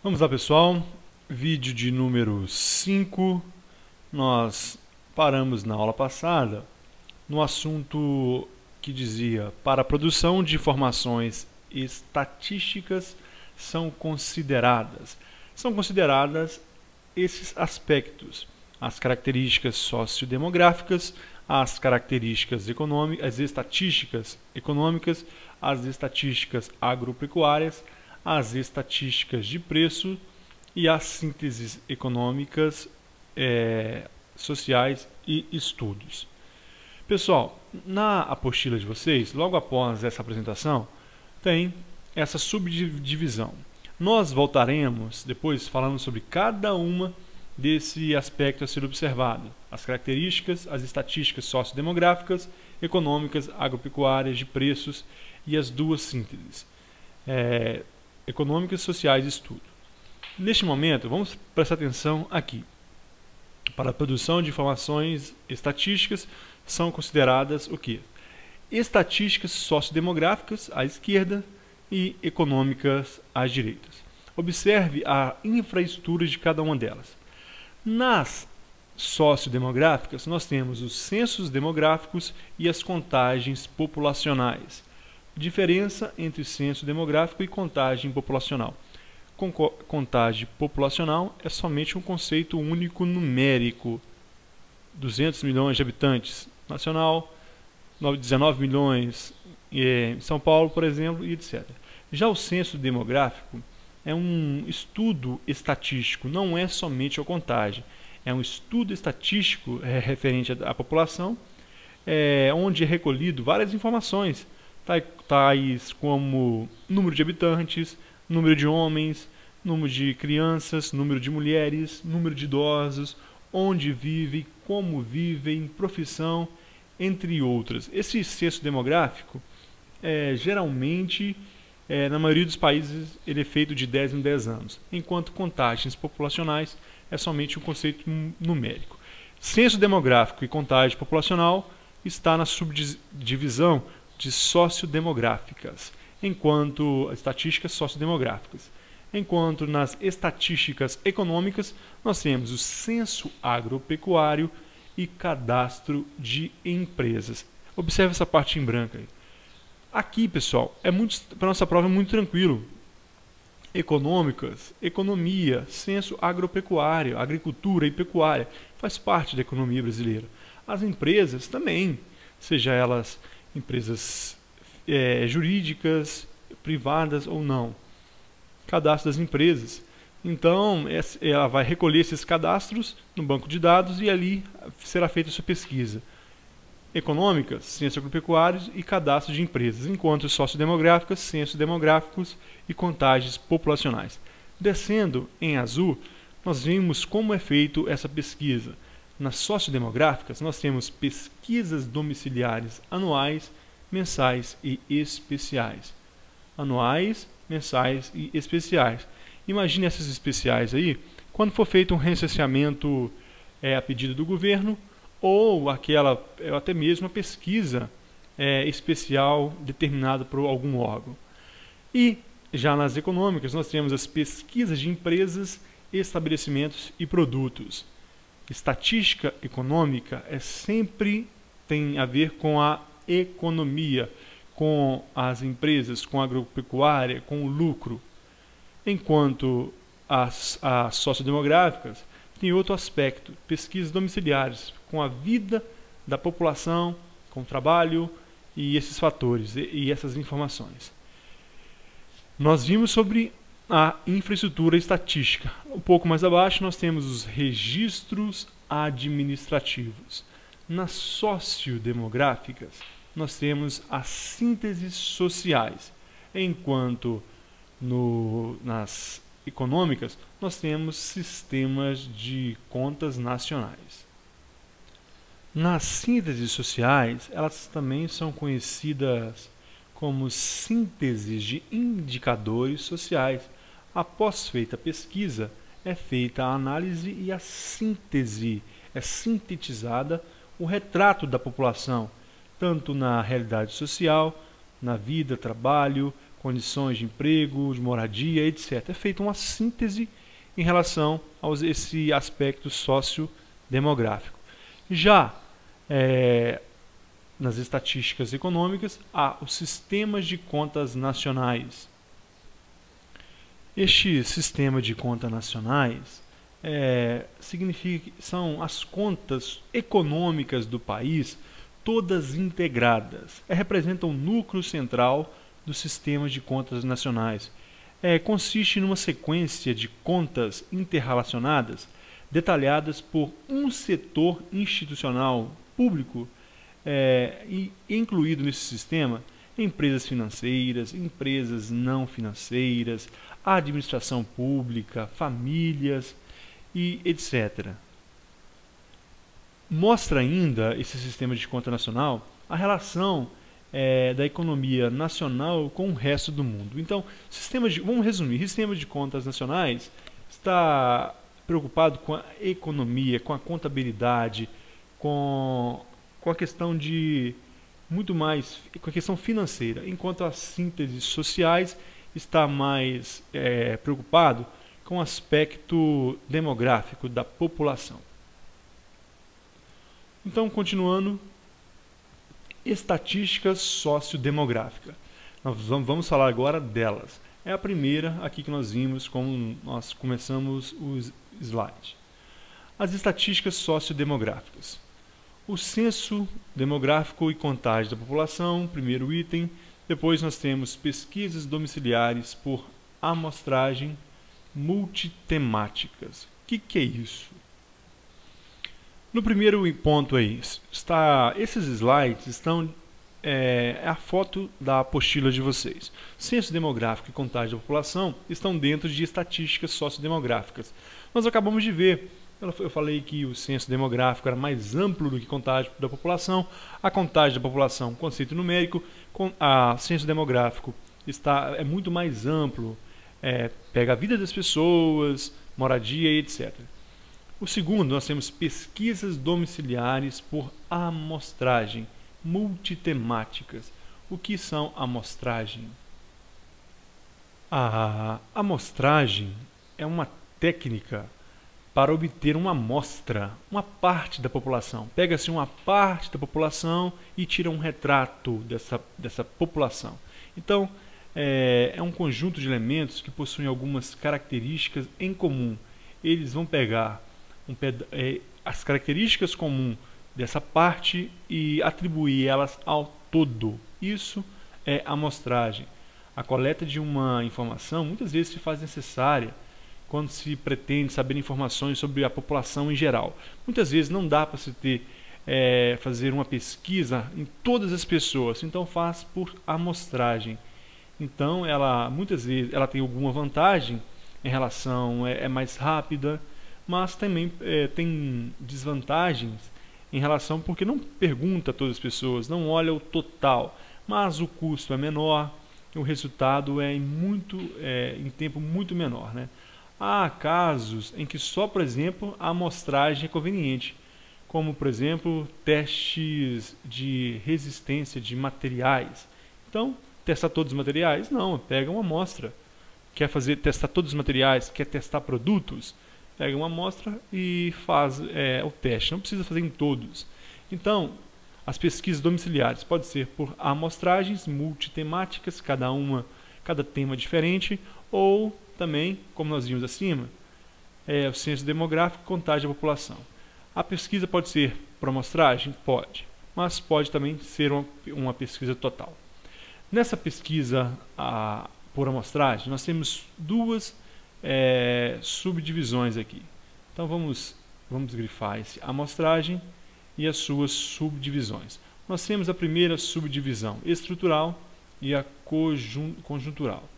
Vamos lá, pessoal. Vídeo de número 5. Nós paramos na aula passada no assunto que dizia: para a produção de informações estatísticas são consideradas esses aspectos: as características sociodemográficas, as características econômicas, as estatísticas econômicas, as estatísticas agropecuárias, as estatísticas de preço e as sínteses econômicas, sociais e estudos. Pessoal, na apostila de vocês, logo após essa apresentação, tem essa subdivisão. Nós voltaremos depois falando sobre cada uma desse aspecto a ser observado: as características, as estatísticas sociodemográficas, econômicas, agropecuárias, de preços e as duas sínteses, econômicas, sociais e estudo. Neste momento, vamos prestar atenção aqui. Para a produção de informações estatísticas são consideradas o quê? Estatísticas sociodemográficas à esquerda e econômicas às direitas. Observe a infraestrutura de cada uma delas. Nas sociodemográficas, nós temos os censos demográficos e as contagens populacionais. Diferença entre censo demográfico e contagem populacional. Contagem populacional é somente um conceito único numérico: 200 milhões de habitantes nacional, 19 milhões em São Paulo, por exemplo, e etc. Já o censo demográfico é um estudo estatístico, não é somente a contagem, é um estudo estatístico referente à população, onde é recolhido várias informações, tais como número de habitantes, número de homens, número de crianças, número de mulheres, número de idosos, onde vivem, como vivem, profissão, entre outras. Esse censo demográfico, geralmente, na maioria dos países, ele é feito de 10 em 10 anos, enquanto contagens populacionais é somente um conceito numérico. Censo demográfico e contagem populacional está na subdivisão de sociodemográficas, enquanto estatísticas sociodemográficas. Enquanto nas estatísticas econômicas nós temos o censo agropecuário e cadastro de empresas. Observe essa parte em branco aí. Aqui, pessoal, para nossa prova é muito tranquilo. Econômicas, economia, censo agropecuário, agricultura e pecuária, faz parte da economia brasileira. As empresas também, seja elas empresas jurídicas, privadas ou não. Cadastro das empresas. Então, ela vai recolher esses cadastros no banco de dados e ali será feita a sua pesquisa. Econômicas, censos agropecuários e cadastro de empresas, enquanto sociodemográficas, censos demográficos e contagens populacionais. Descendo em azul, nós vemos como é feito essa pesquisa. Nas sociodemográficas, nós temos pesquisas domiciliares anuais, mensais e especiais. Anuais, mensais e especiais. Imagine essas especiais aí, quando for feito um recenseamento a pedido do governo, ou até mesmo a pesquisa especial determinada por algum órgão. E já nas econômicas nós temos as pesquisas de empresas, estabelecimentos e produtos. Estatística econômica sempre tem a ver com a economia, com as empresas, com a agropecuária, com o lucro. Enquanto as sociodemográficas têm outro aspecto: pesquisas domiciliares, com a vida da população, com o trabalho e esses fatores e essas informações. Nós vimos sobre a infraestrutura estatística. Um pouco mais abaixo nós temos os registros administrativos. Nas sociodemográficas nós temos as sínteses sociais, enquanto nas econômicas nós temos sistemas de contas nacionais. Nas sínteses sociais, elas também são conhecidas como sínteses de indicadores sociais. Após feita a pesquisa, é feita a análise e a síntese, é sintetizada o retrato da população, tanto na realidade social, na vida, trabalho, condições de emprego, de moradia, etc. É feita uma síntese em relação a esse aspecto sociodemográfico. Já nas estatísticas econômicas, há os sistemas de contas nacionais. Este sistema de contas nacionais significa que são as contas econômicas do país, todas integradas. Representam o núcleo central do sistema de contas nacionais. Consiste numa sequência de contas interrelacionadas, detalhadas por um setor institucional público, e incluído nesse sistema empresas financeiras, empresas não financeiras, administração pública, famílias e etc. Mostra ainda esse sistema de conta nacional a relação da economia nacional com o resto do mundo. Então, vamos resumir, sistema de contas nacionais está preocupado com a economia, com a contabilidade, com a questão de muito mais com a questão financeira, enquanto as sínteses sociais está mais preocupado com o aspecto demográfico da população. Então, continuando, estatísticas sociodemográficas. Nós vamos falar agora delas. É a primeira aqui que nós vimos como nós começamos o slide. As estatísticas sociodemográficas. O censo demográfico e contagem da população, primeiro item. Depois nós temos pesquisas domiciliares por amostragem multitemáticas. O que é isso? No primeiro ponto aí, esses slides estão a foto da apostila de vocês. Censo demográfico e contagem da população estão dentro de estatísticas sociodemográficas. Nós acabamos de ver. Eu falei que o censo demográfico era mais amplo do que contagem da população. A contagem da população, conceito numérico, a censo demográfico é muito mais amplo, pega a vida das pessoas, moradia e etc. O segundo, nós temos pesquisas domiciliares por amostragem, multitemáticas. O que são amostragem? A amostragem é uma técnica para obter uma amostra, uma parte da população. Pega-se uma parte da população e tira um retrato dessa população. Então, é um conjunto de elementos que possuem algumas características em comum. Eles vão pegar as características comuns dessa parte e atribuir elas ao todo. Isso é amostragem. A coleta de uma informação muitas vezes se faz necessária quando se pretende saber informações sobre a população em geral. Muitas vezes não dá para se fazer uma pesquisa em todas as pessoas, então faz por amostragem. Então, muitas vezes ela tem alguma vantagem em relação, é mais rápida, mas também tem desvantagens em relação porque não pergunta a todas as pessoas, não olha o total, mas o custo é menor, o resultado é em tempo muito menor, né? Há casos em que só, por exemplo, a amostragem é conveniente, como, por exemplo, testes de resistência de materiais. Então, testar todos os materiais? Não, pega uma amostra. Quer testar todos os materiais? Quer testar produtos? Pega uma amostra e faz o teste. Não precisa fazer em todos. Então, as pesquisas domiciliares podem ser por amostragens multitemáticas, cada tema diferente, ou também, como nós vimos acima, o censo demográfico e contagem da população. A pesquisa pode ser por amostragem? Pode, mas pode também ser uma pesquisa total. Nessa pesquisa por amostragem, nós temos duas subdivisões aqui. Então vamos grifar esse amostragem e as suas subdivisões. Nós temos a primeira subdivisão estrutural e a conjuntural.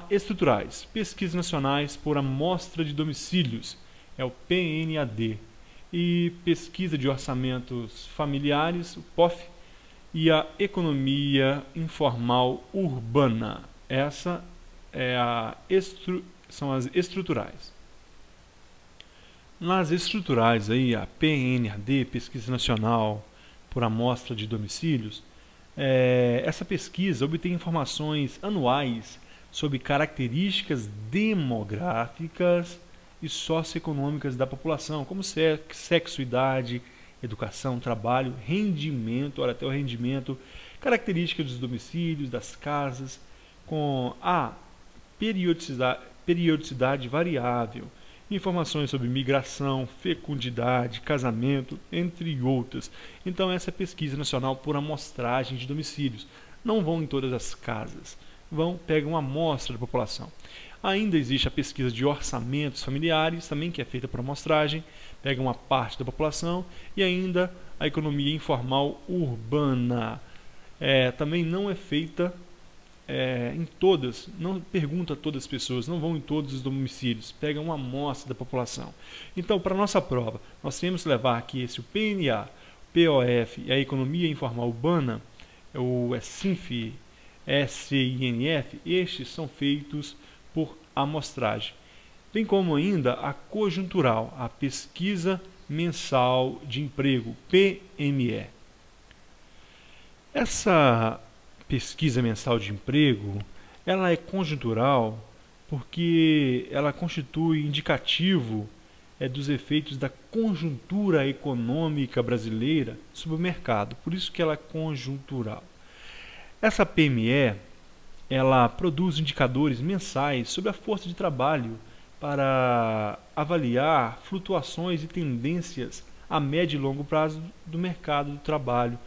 Estruturais, pesquisas nacionais por amostra de domicílios, é o PNAD, e pesquisa de orçamentos familiares, o POF, e a economia informal urbana. Essa são as estruturais. Nas estruturais, aí, a PNAD, pesquisa nacional por amostra de domicílios, Essa pesquisa obtém informações anuais sobre características demográficas e socioeconômicas da população, como sexo, idade, educação, trabalho, rendimento, olha, até o rendimento, características dos domicílios, das casas, com a periodicidade variável, informações sobre migração, fecundidade, casamento, entre outras. Então essa é a pesquisa nacional por amostragem de domicílios. Não vão em todas as casas, pegam uma amostra da população. Ainda existe a pesquisa de orçamentos familiares, também que é feita por amostragem, pega uma parte da população, e ainda a economia informal urbana. Também não é feita em todas, não pergunta a todas as pessoas, não vão em todos os domicílios, pega uma amostra da população. Então, para a nossa prova, nós temos que levar aqui o PNA, POF e a economia informal urbana, o SINF, SINF, estes são feitos por amostragem. Bem como ainda a conjuntural, a pesquisa mensal de emprego, PME. Essa pesquisa mensal de emprego, ela é conjuntural porque ela constitui indicativo dos efeitos da conjuntura econômica brasileira sobre o mercado, por isso que ela é conjuntural. Essa PME, ela produz indicadores mensais sobre a força de trabalho para avaliar flutuações e tendências a médio e longo prazo do mercado do trabalho.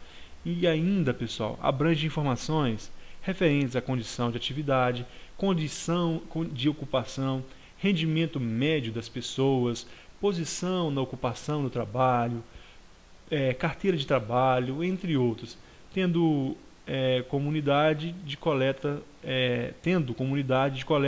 E ainda, pessoal, abrange informações referentes à condição de atividade, condição de ocupação, rendimento médio das pessoas, posição na ocupação no trabalho, carteira de trabalho, entre outros, tendo comunidade de coleta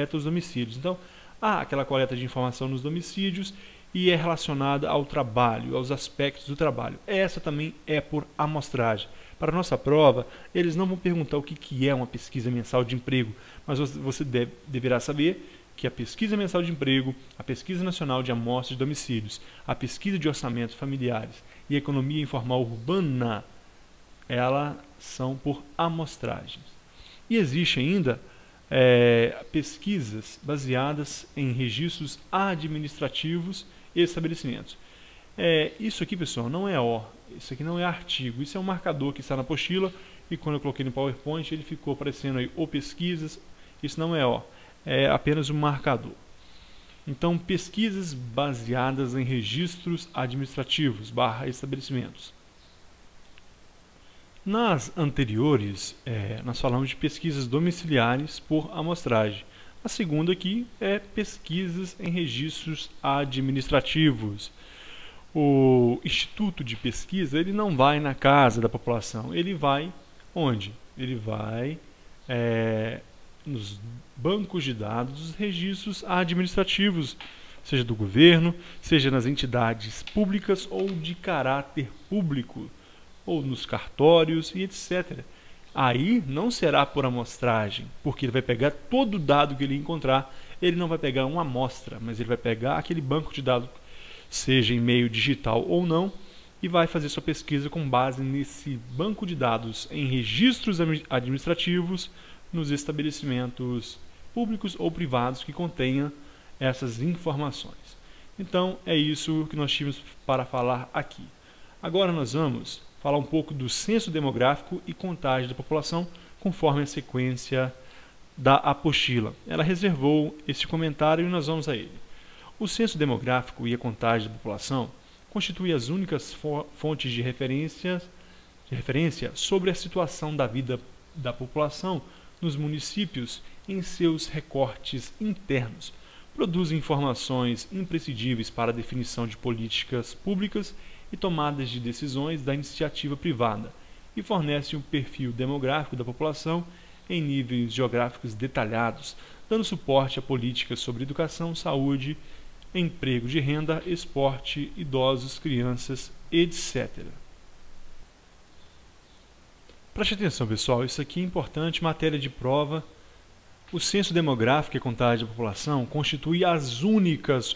dos domicílios. Então, há aquela coleta de informação nos domicílios e é relacionada ao trabalho, aos aspectos do trabalho. Essa também é por amostragem. Para a nossa prova, eles não vão perguntar o que é uma pesquisa mensal de emprego, mas você deverá saber que a pesquisa mensal de emprego, a pesquisa nacional de amostras de domicílios, a pesquisa de orçamentos familiares e a economia informal urbana, elas são por amostragens. E existe ainda pesquisas baseadas em registros administrativos e estabelecimentos. Isso aqui, pessoal, não é isso aqui não é artigo, isso é um marcador que está na apostila e quando eu coloquei no PowerPoint ele ficou aparecendo aí ou pesquisas, isso não é apenas um marcador. Então, pesquisas baseadas em registros administrativos / estabelecimentos. Nas anteriores, nós falamos de pesquisas domiciliares por amostragem. A segunda aqui é pesquisas em registros administrativos. O Instituto de Pesquisa ele não vai na casa da população, ele vai onde? Ele vai nos bancos de dados dos registros administrativos, seja do governo, seja nas entidades públicas ou de caráter público, ou nos cartórios e etc. Aí não será por amostragem, porque ele vai pegar todo o dado que ele encontrar, ele não vai pegar uma amostra, mas ele vai pegar aquele banco de dados, seja em meio digital ou não, e vai fazer sua pesquisa com base nesse banco de dados em registros administrativos nos estabelecimentos públicos ou privados que contenham essas informações. Então é isso que nós tínhamos para falar aqui. Agora nós vamos falar um pouco do censo demográfico e contagem da população conforme a sequência da apostila. Ela reservou esse comentário e nós vamos a ele. O censo demográfico e a contagem da população constituem as únicas fontes de referência sobre a situação da vida da população nos municípios em seus recortes internos. Produzem informações imprescindíveis para a definição de políticas públicas e tomadas de decisões da iniciativa privada e fornecem um perfil demográfico da população em níveis geográficos detalhados, dando suporte a políticas sobre educação, saúde, emprego de renda, esporte, idosos, crianças, etc. Preste atenção, pessoal, isso aqui é importante, matéria de prova. O censo demográfico e a contagem da população constituem as únicas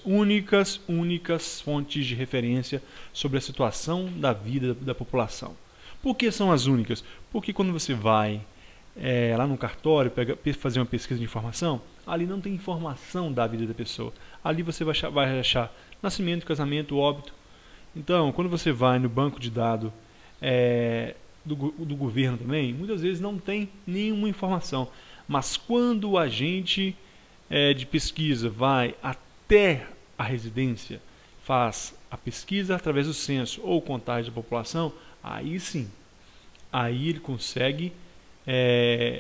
fontes de referência sobre a situação da vida da população. Por que são as únicas? Porque quando você vai lá no cartório fazer uma pesquisa de informação, ali não tem informação da vida da pessoa. Ali você vai achar nascimento, casamento, óbito. Então, quando você vai no banco de dados do governo também, muitas vezes não tem nenhuma informação. Mas quando o agente de pesquisa vai até a residência, faz a pesquisa através do censo ou contagem da população, aí sim, aí ele consegue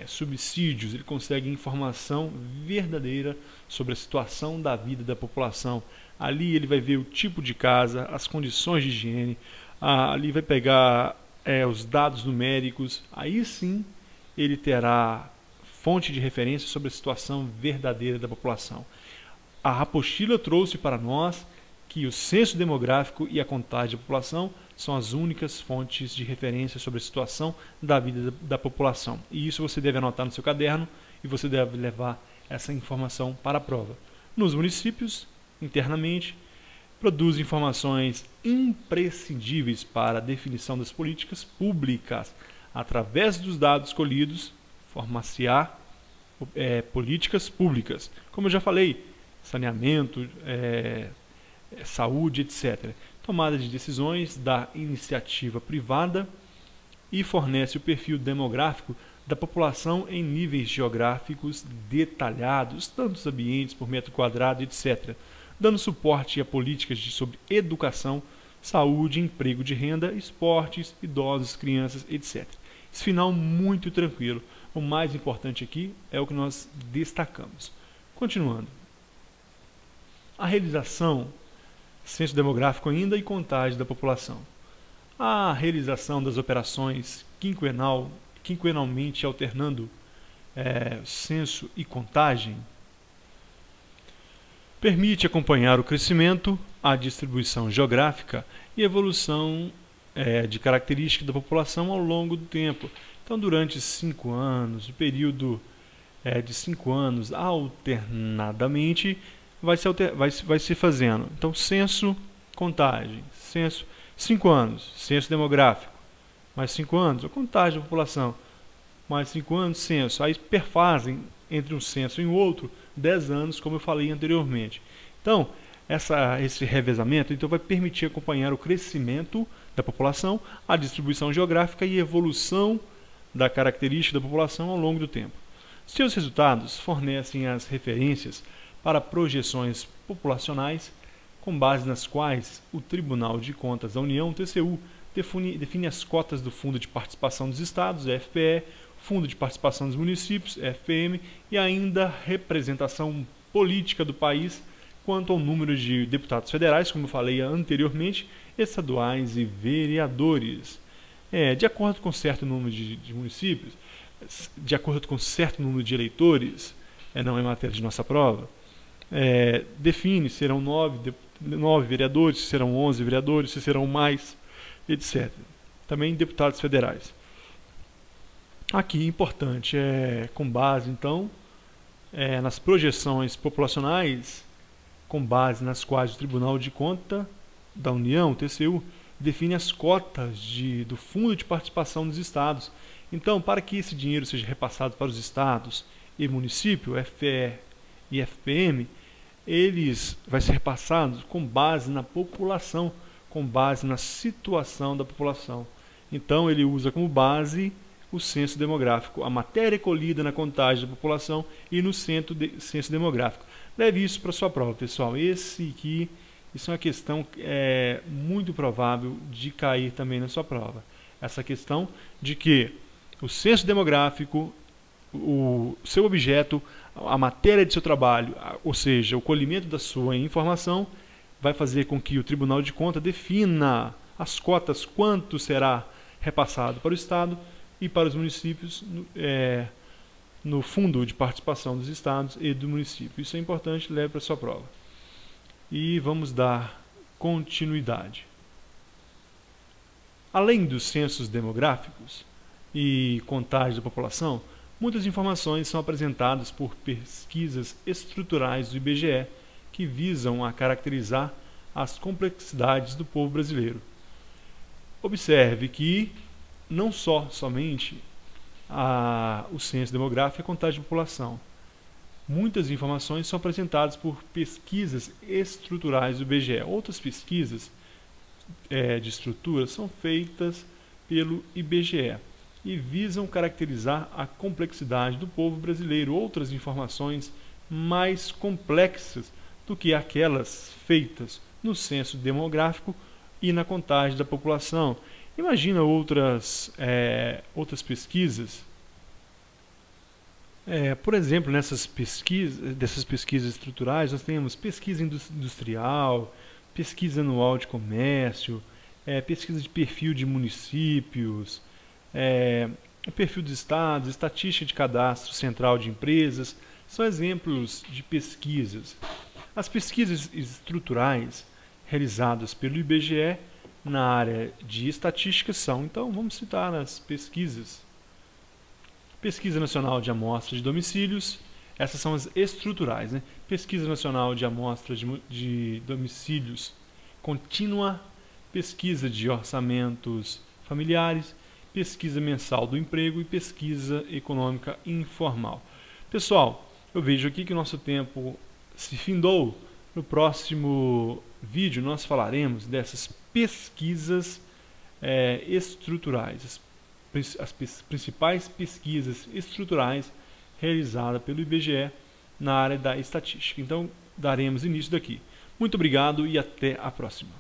subsídios, ele consegue informação verdadeira sobre a situação da vida da população. Ali ele vai ver o tipo de casa, as condições de higiene, ali vai pegar os dados numéricos, aí sim ele terá fonte de referência sobre a situação verdadeira da população. A apostila trouxe para nós que o censo demográfico e a contagem da população são as únicas fontes de referência sobre a situação da vida da população. E isso você deve anotar no seu caderno e você deve levar essa informação para a prova. Nos municípios, internamente, produz informações imprescindíveis para a definição das políticas públicas. Através dos dados colhidos, formar-se-á políticas públicas. Como eu já falei, saneamento, saúde, etc. Tomada de decisões da iniciativa privada e fornece o perfil demográfico da população em níveis geográficos detalhados, tantos ambientes por metro quadrado, etc., dando suporte a políticas sobre educação, saúde, emprego de renda, esportes, idosos, crianças, etc. Esse final muito tranquilo. O mais importante aqui é o que nós destacamos. Continuando. A realização censo demográfico ainda e contagem da população. A realização das operações quinquenalmente alternando censo e contagem permite acompanhar o crescimento, a distribuição geográfica e evolução de características da população ao longo do tempo. Então, durante 5 anos, o período de 5 anos alternadamente vai se fazendo. Então, censo, contagem, censo, 5 anos, censo demográfico, mais 5 anos, a contagem da população, mais 5 anos, censo. Aí perfazem entre um censo e o outro 10 anos, como eu falei anteriormente. Então, esse revezamento vai permitir acompanhar o crescimento da população, a distribuição geográfica e evolução da característica da população ao longo do tempo. Seus resultados fornecem as referências para projeções populacionais, com base nas quais o Tribunal de Contas da União, TCU, define as cotas do Fundo de Participação dos Estados, FPE, Fundo de Participação dos Municípios, FPM, e ainda representação política do país quanto ao número de deputados federais, como eu falei anteriormente, estaduais e vereadores. De acordo com certo número de municípios, de acordo com certo número de eleitores, não é matéria de nossa prova, define se serão 9 vereadores, se serão 11 vereadores, se serão mais, etc. Também deputados federais. Aqui, importante, com base, então, nas projeções populacionais, com base nas quais o Tribunal de Contas da União, TCU, define as cotas do Fundo de Participação dos Estados. Então, para que esse dinheiro seja repassado para os estados e município, FPE e FPM, vai ser repassado com base na população, com base na situação da população. Então, ele usa como base o censo demográfico, a matéria colhida na contagem da população e no censo demográfico. Leve isso para a sua prova, pessoal. Isso é uma questão muito provável de cair também na sua prova. Essa questão de que o censo demográfico, o seu objeto, a matéria de seu trabalho, ou seja, o colhimento da sua informação, vai fazer com que o Tribunal de Contas defina as cotas, quanto será repassado para o Estado e para os municípios no Fundo de Participação dos Estados e do município. Isso é importante, leve para a sua prova. E vamos dar continuidade. Além dos censos demográficos e contagem da população, muitas informações são apresentadas por pesquisas estruturais do IBGE que visam a caracterizar as complexidades do povo brasileiro. Observe que não somente o censo demográfico e a contagem de população. Muitas informações são apresentadas por pesquisas estruturais do IBGE. Outras pesquisas de estrutura são feitas pelo IBGE e visam caracterizar a complexidade do povo brasileiro. Outras informações mais complexas do que aquelas feitas no censo demográfico e na contagem da população. Imagina outras pesquisas. Por exemplo, dessas pesquisas estruturais, nós temos pesquisa industrial, pesquisa anual de comércio, pesquisa de perfil de municípios, perfil dos estados, estatística de cadastro central de empresas, são exemplos de pesquisas. As pesquisas estruturais realizadas pelo IBGE na área de estatística são, então vamos citar as pesquisas. Pesquisa Nacional de Amostra de Domicílios, essas são as estruturais, né? Pesquisa Nacional de Amostra de Domicílios Contínua, pesquisa de orçamentos familiares, pesquisa mensal do emprego e pesquisa econômica informal. Pessoal, eu vejo aqui que o nosso tempo se findou. No próximo vídeo nós falaremos dessas pesquisas estruturais, as principais pesquisas estruturais realizadas pelo IBGE na área da estatística. Então, daremos início daqui. Muito obrigado e até a próxima.